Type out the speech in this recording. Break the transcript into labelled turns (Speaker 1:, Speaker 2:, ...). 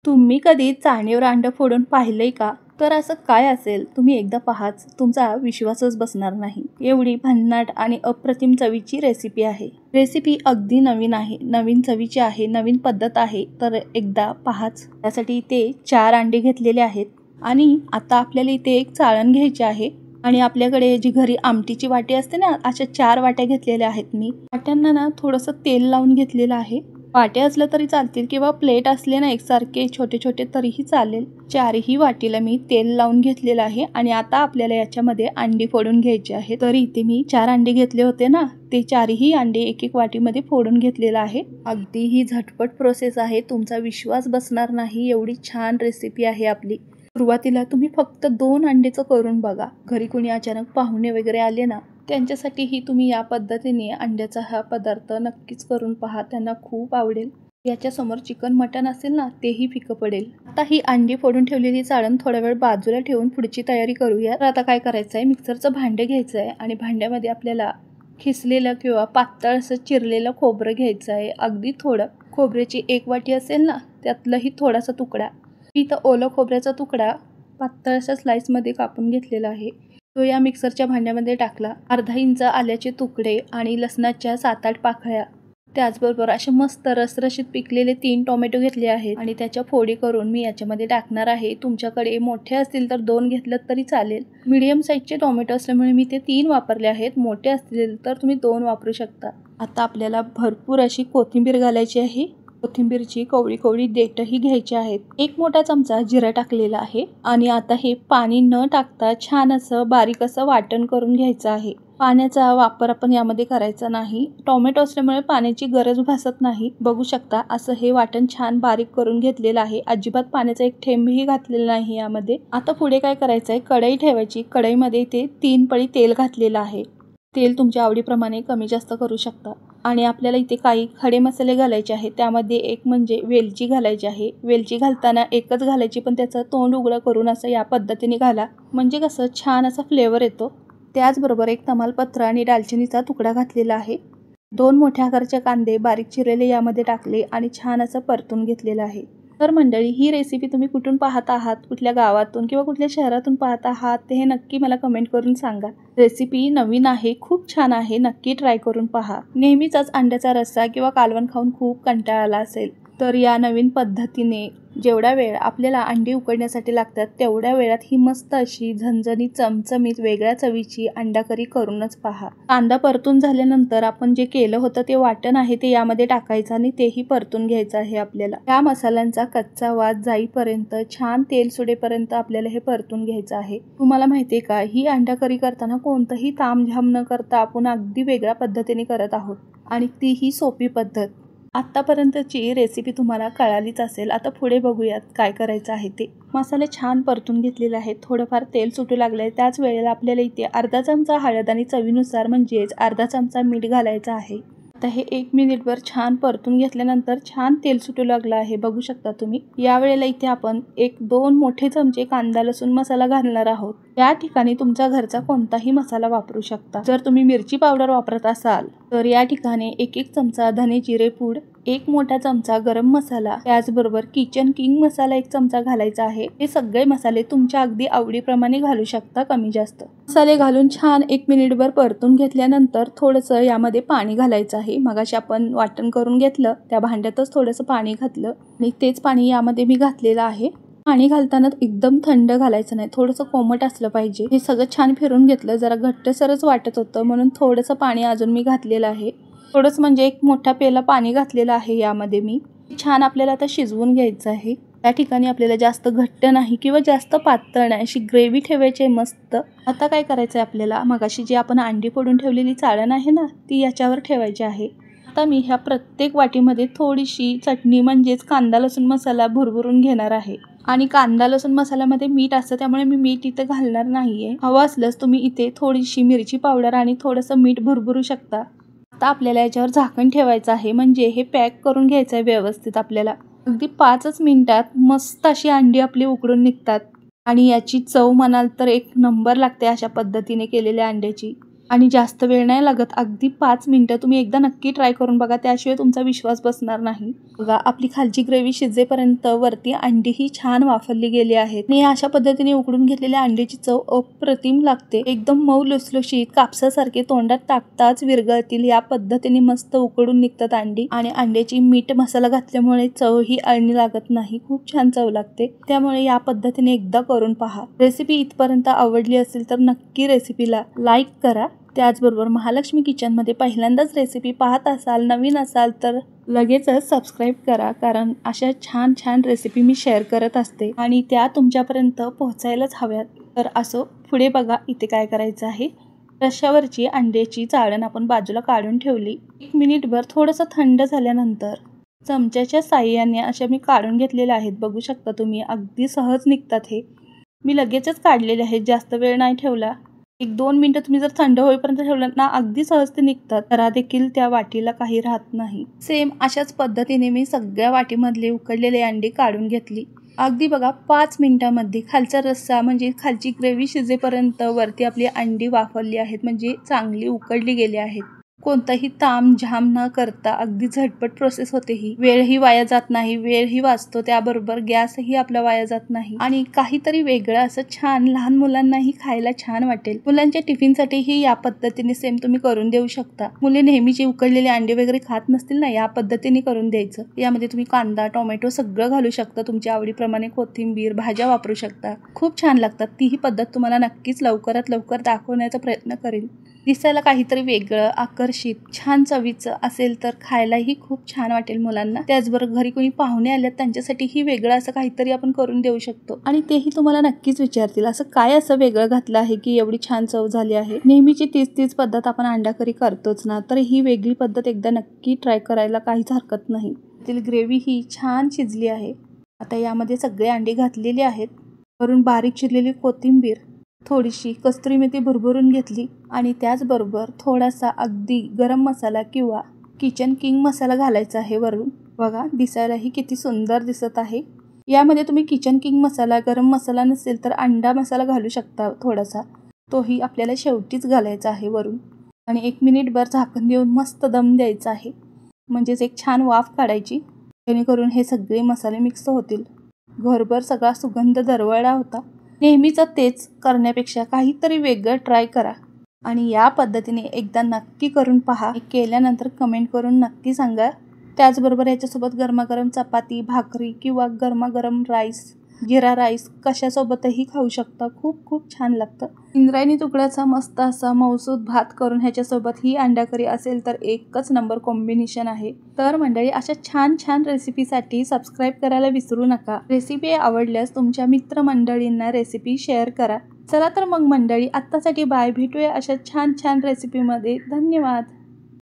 Speaker 1: तुम्ही कधी चाळणीवर अंडं फोडून पाहिलंय का? तर असं काय असेल तुम्ही एकदा पाहाच, तुमचा विश्वासच बसणार नाही. एवढी भन्नाट आणि अप्रतिम चवीची रेसिपी आहे. रेसिपी अगदी नवीन आहे, नवीन चवीची आहे, नवीन पद्धत आहे. तर एकदा पाहाच. त्यासाठी इथे 4 अंडे घेतलेले आहेत आणि आता आपल्याला इथे एक चाळण घ्यायची आहे. आणि आपल्याकडे जी घरी आमटीची वाटी असते ना, अशा 4 वाट्या घेतलेल्या आहेत मी. वाट्यांना ना थोडंसं तेल लावून घेतलेलं आहे. वाट्या असल्या तरी चालतील किंवा प्लेट असले ना एकसारखे छोटे छोटे तरीही चालेल. 4ही वाटीला मी तेल लावून घेतलेलं आहे आणि आता आपल्याला याच्यामध्ये अंडी फोडून घ्यायची आहे. तरी इथे मी 4 अंडे घेतले होते ना, ते 4ही अंडे एक एक वाटीमध्ये फोडून घेतलेलं आहे. अगदी ही झटपट प्रोसेस आहे, तुमचा विश्वास बसणार नाही एवढी छान रेसिपी आहे आपली. सुरुवातीला तुम्ही फक्त 2 अंडेचं करून बघा. घरी कोणी अचानक पाहुणे वगैरे आले ना, त्यांच्यासाठीही तुम्ही या पद्धतीने अंड्याचा हा पदार्थ नक्कीच करून पहा, त्यांना खूप आवडेल. याच्यासमोर चिकन मटन असेल ना, तेही फिकं पडेल. आता ही अंडी फोडून ठेवलेली चाळण थोडा वेळ बाजूला ठेवून पुढची तयारी करूया. तर आता काय करायचं आहे, मिक्सरचं भांडं घ्यायचं आहे आणि भांड्यामध्ये आपल्याला खिसलेलं किंवा पातळ असं चिरलेलं खोबरं घ्यायचं आहे. अगदी थोडं. खोबऱ्याची 1 वाटी असेल ना, त्यातलंही थोडासा तुकडा. इथं ओलं खोबऱ्याचा तुकडा पातळ अशा स्लाइसमध्ये कापून घेतलेला आहे. तो या मिक्सरच्या भांड्यामध्ये टाकला. अर्धा इंच आल्याचे तुकडे आणि लसणाच्या 7-8 पाकळ्या. त्याचबरोबर असे मस्त रसरशीत पिकलेले 3 टोमॅटो घेतले आहेत आणि त्याच्या फोडी करून मी याच्यामध्ये टाकणार आहे. तुमच्याकडे मोठे असतील तर 2 घेतलं तरी चालेल. मीडियम साईजचे टोमॅटो असल्यामुळे मी ते 3 वापरले आहेत. मोठे असतील तर तुम्ही 2 वापरू शकता. आता आपल्याला भरपूर अशी कोथिंबीर घालायची आहे. कोथिंबीरची कवळी कवळी देठही घ्यायची आहेत. 1 मोठा चमचा जिरा टाकलेला आहे आणि आता हे पाणी न टाकता छान असं बारीक असं वाटण करून घ्यायचं आहे. पाण्याचा वापर आपण यामध्ये करायचा नाही. टोमॅटो असल्यामुळे पाण्याची गरज भासत नाही. बघू शकता असं हे वाटण छान बारीक करून घेतलेलं आहे. अजिबात पाण्याचा एक थेंबही घातलेला नाही यामध्ये. आता पुढे काय करायचं आहे, कढई ठेवायची. कढईमध्ये इथे 3 पळी तेल घातलेलं आहे. तेल तुमच्या आवडीप्रमाणे कमी जास्त करू शकता. आणि आपल्याला इथे काही खडे मसाले घालायचे आहेत. त्यामध्ये एक म्हणजे वेलची घालायची आहे. वेलची घालताना एकच घालायची, पण त्याचं तोंड उघडं करून असं या पद्धतीने घाला, म्हणजे कसं छान असा फ्लेवर येतो. त्याचबरोबर एक तमालपत्र आणि दालचिनीचा तुकडा घातलेला आहे. 2 मोठ्या आकाराचे कांदे बारीक चिरलेले यामध्ये टाकले आणि छान असं परतून घेतलेलं आहे. तर मंडळी, ही रेसिपी तुम्ही कुठून पाहत आहात, कुठल्या गावातून किंवा कुठल्या शहरातून पाहत आहात, ते हे नक्की मला कमेंट करून सांगा. रेसिपी नवीन आहे, खूप छान आहे, नक्की ट्राय करून पहा. नेहमीचाच अंड्याचा रस्सा किंवा कालवण खाऊन खूप कंटाळा आला असेल, तर या नवीन पद्धतीने जेवढा वेळ आपल्याला अंडी उकडण्यासाठी लागतात तेवढ्या वेळात ही मस्त अशी झणझणीत चमचमीत वेगळ्या चवीची अंडा करी करूनच पहा. कांदा परतून झाल्यानंतर आपण जे केलं होतं ते वाटण आहे ते यामध्ये टाकायचं आणि तेही परतून घ्यायचं आहे आपल्याला. या मसाल्यांचा कच्चा वास जाईपर्यंत, छान तेल सुटेपर्यंत आपल्याला हे परतून घ्यायचं आहे. तुम्हाला माहिती आहे का, ही अंडा करी करताना कोणतंही तामझाम न करता आपण अगदी वेगळ्या पद्धतीने करत आहोत आणि तीही सोपी पद्धत. आत्तापर्यंतची रेसिपी तुम्हाला कळालीच असेल. आता पुढे बघूयात काय करायचं आहे ते. मसाले छान परतून घेतलेले आहेत. थोडंफार तेल सुटू लागलं आहे. त्याच वेळेला आपल्याला इथे अर्धा चमचा हळद आणि चवीनुसार म्हणजेच अर्धा चमचा मीठ घालायचं आहे. आता हे 1 मिनिटभर छान परतून घेतल्यानंतर छान तेल सुटू लागलं आहे, बघू शकता तुम्ही. यावेळेला इथे आपण 1-2 मोठे चमचे कांदा लसूण मसाला घालणार आहोत. या ठिकाणी तुमच्या घरचा कोणताही मसाला वापरू शकता. जर तुम्ही मिरची पावडर वापरत असाल तर या ठिकाणी 1 चमचा धने जिरे पूड, 1 मोठा चमचा गरम मसाला, त्याचबरोबर किचन किंग मसाला 1 चमचा घालायचा आहे. हे सगळे मसाले तुमच्या अगदी आवडीप्रमाणे घालू शकता, कमी जास्त. मसाले घालून छान 1 मिनिटभर परतून घेतल्यानंतर थोडंसं यामध्ये पाणी घालायचं आहे. मगाशी आपण वाटण करून घेतलं त्या भांड्यातच थोडंसं पाणी घातलं आणि तेच पाणी यामध्ये मी घातलेलं आहे. पाणी घालताना एकदम थंड घालायचं नाही, थोडंसं कोमट असलं पाहिजे. हे सगळं छान फिरून घेतलं. जरा घट्टसरच वाटत होतं म्हणून थोडंसं पाणी अजून मी घातलेलं आहे. थोडंच म्हणजे 1 मोठा पेला पाणी घातलेलं आहे यामध्ये मी. छान आपल्याला आता शिजवून घ्यायचं आहे. त्या ठिकाणी आपल्याला जास्त घट्ट नाही किंवा जास्त पातळ नाही, अशी ग्रेव्ही ठेवायची आहे मस्त. आता काय करायचं आहे आपल्याला, मगाशी जी आपण अंडी फोडून ठेवलेली चाळण आहे ना, ती याच्यावर ठेवायची आहे. आता मी ह्या प्रत्येक वाटीमध्ये थोडीशी चटणी म्हणजेच कांदा लसूण मसाला भुरभुरून घेणार आहे. आणि कांदा लसूण मसाल्यामध्ये मीठ असतं त्यामुळे मी मीठ इथे घालणार नाहीये. हवं असल्यास तुम्ही इथे थोडीशी मिरची पावडर आणि थोडंसं मीठ भुरभुरू शकता. आता आपल्याला याच्यावर झाकण ठेवायचं आहे, म्हणजे हे पॅक करून घ्यायचं आहे व्यवस्थित आपल्याला. अगदी 5च मिनिटात मस्त अशी अंडी आपली उकडून निघतात आणि याची चव म्हणाल तर 1 नंबर लागते अशा पद्धतीने केलेल्या अंड्याची. आणि जास्त वेळ नाही लागत, अगदी 5 मिनिटं. तुम्ही एकदा नक्की ट्राय करून बघा, त्याशिवाय तुमचा विश्वास बसणार नाही. बघा, आपली खालची ग्रेव्ही शिजेपर्यंत वरती अंडीही छान वाफरली गेली आहेत आणि अशा पद्धतीने उकडून घेतलेल्या अंड्याची चव अप्रतिम लागते. एकदम मऊ लुसलुशीत, कापसासारखे तोंडात टाकताच विरघळतील या पद्धतीने मस्त उकडून निघतात अंडी. आणि अंड्याची मीठ मसाला घातल्यामुळे चव ही अळणी लागत नाही, खूप छान चव लागते. त्यामुळे या पद्धतीने एकदा करून पहा. रेसिपी इथपर्यंत आवडली असेल तर नक्की रेसिपीला लाईक करा. त्याचबरोबर महालक्ष्मी किचनमध्ये पहिल्यांदाच रेसिपी पाहत असाल, नवीन असाल तर लगेचच सबस्क्राईब करा, कारण अशा छान छान रेसिपी मी शेअर करत असते आणि त्या तुमच्यापर्यंत पोहोचायलाच हव्यात. तर असं पुढे बघा, इथे काय करायचं आहे, रश्श्यावरची अंड्याची चाळण आपण बाजूला काढून ठेवली. 1 मिनिटभर थोडंसं थंड झाल्यानंतर चमच्याच्या साहाय्याने अशा मी काढून घेतलेल्या आहेत. बघू शकता तुम्ही, अगदी सहज निघतात हे. मी लगेचच काढलेले आहेत, जास्त वेळ नाही ठेवला. 1-2 मिनिटं तुम्ही जर थंड होईपर्यंत ठेवलं ना, अगदी सहज ते निघतात. जरा देखील त्या वाटीला काही राहत नाही. सेम अशाच पद्धतीने मी सगळ्या वाटीमधले उकडलेले अंडी काढून घेतली. अगदी बघा, 5 मिनिटांमध्ये खालचा रस्सा म्हणजे खालची ग्रेव्ही शिजेपर्यंत वरती आपली अंडी वाफरली आहेत, म्हणजे चांगली उकडली गेली आहेत. कोणताही ताम झाम न करता अगदी झटपट प्रोसेस होते ही. वेळही वाया जात नाही, वेळही वाचतो, त्याबरोबर गॅसही आपला वाया जात नाही आणि काहीतरी वेगळं असं छान लहान मुलांनाही खायला छान वाटेल. मुलांच्या टिफिनसाठीही या पद्धतीने सेम तुम्ही करून देऊ शकता. मुले नेहमीचे उकडलेले अंडे वगैरे खात नसतील ना, या पद्धतीने करून द्यायचं. यामध्ये तुम्ही कांदा, टोमॅटो सगळं घालू शकता, तुमच्या आवडीप्रमाणे कोथिंबीर, भाज्या वापरू शकता. खूप छान लागतात. तीही पद्धत तुम्हाला नक्कीच लवकरात लवकर दाखवण्याचा प्रयत्न करेन. दिसायला काहीतरी वेगळं, आकर्षित, छान चवीचं असेल तर खायलाही खूप छान वाटेल मुलांना. त्याचबरोबर घरी कोणी पाहुणे आले त्यांच्यासाठीही वेगळं असं काहीतरी आपण करून देऊ शकतो आणि तेही तुम्हाला नक्कीच विचारतील, असं काय असं वेगळं घातलं आहे की एवढी छान चव झाली आहे. नेहमीची तीच पद्धत आपण अंडा करी करतोच ना, तर ही वेगळी पद्धत एकदा नक्की ट्राय करायला काहीच हरकत नाही. त्यातील ग्रेव्ही ही छान शिजली आहे. आता यामध्ये सगळे अंडे घातलेले आहेत. वरून बारीक चिरलेली कोथिंबीर, थोडीशी कस्तुरी मेथी भरभरून घेतली आणि त्याचबरोबर थोडासा अगदी गरम मसाला किंवा किचन किंग मसाला घालायचा आहे वरून. बघा, दिसायलाही किती सुंदर दिसत आहे. यामध्ये तुम्ही किचन किंग मसाला, गरम मसाला नसेल तर अंडा मसाला घालू शकता थोडासा, तोही आपल्याला शेवटीच घालायचा आहे वरून. आणि 1 मिनिटभर झाकण देऊन मस्त दम द्यायचा आहे, म्हणजेच एक छान वाफ काढायची, जेणेकरून हे सगळे मसाले मिक्स होतील. घरभर सगळा सुगंध दरवळला होता. नेहमीचं तेच करण्यापेक्षा काहीतरी वेगळं ट्राय करा आणि या पद्धतीने एकदा नक्की करून पहा. केल्यानंतर कमेंट करून नक्की सांगा. त्याचबरोबर याच्यासोबत गरमागरम चपाती, भाकरी किंवा गरमागरम राईस, जिरा राईस कशासोबतही खाऊ शकता. खूप खूप छान लागतं. इंद्रायणी तुकड्याचा मस्त असा मौसूद भात करून ह्याच्यासोबत ही अंडा करी असेल तर एकच नंबर कॉम्बिनेशन आहे. तर मंडळी, अशा छान छान रेसिपीसाठी सबस्क्राईब करायला विसरू नका. रेसिपी आवडल्यास तुमच्या मित्रमंडळींना रेसिपी शेअर करा. चला तर मग मंडळी, आत्तासाठी बाय. भेटूया अशा छान छान रेसिपीमध्ये. धन्यवाद.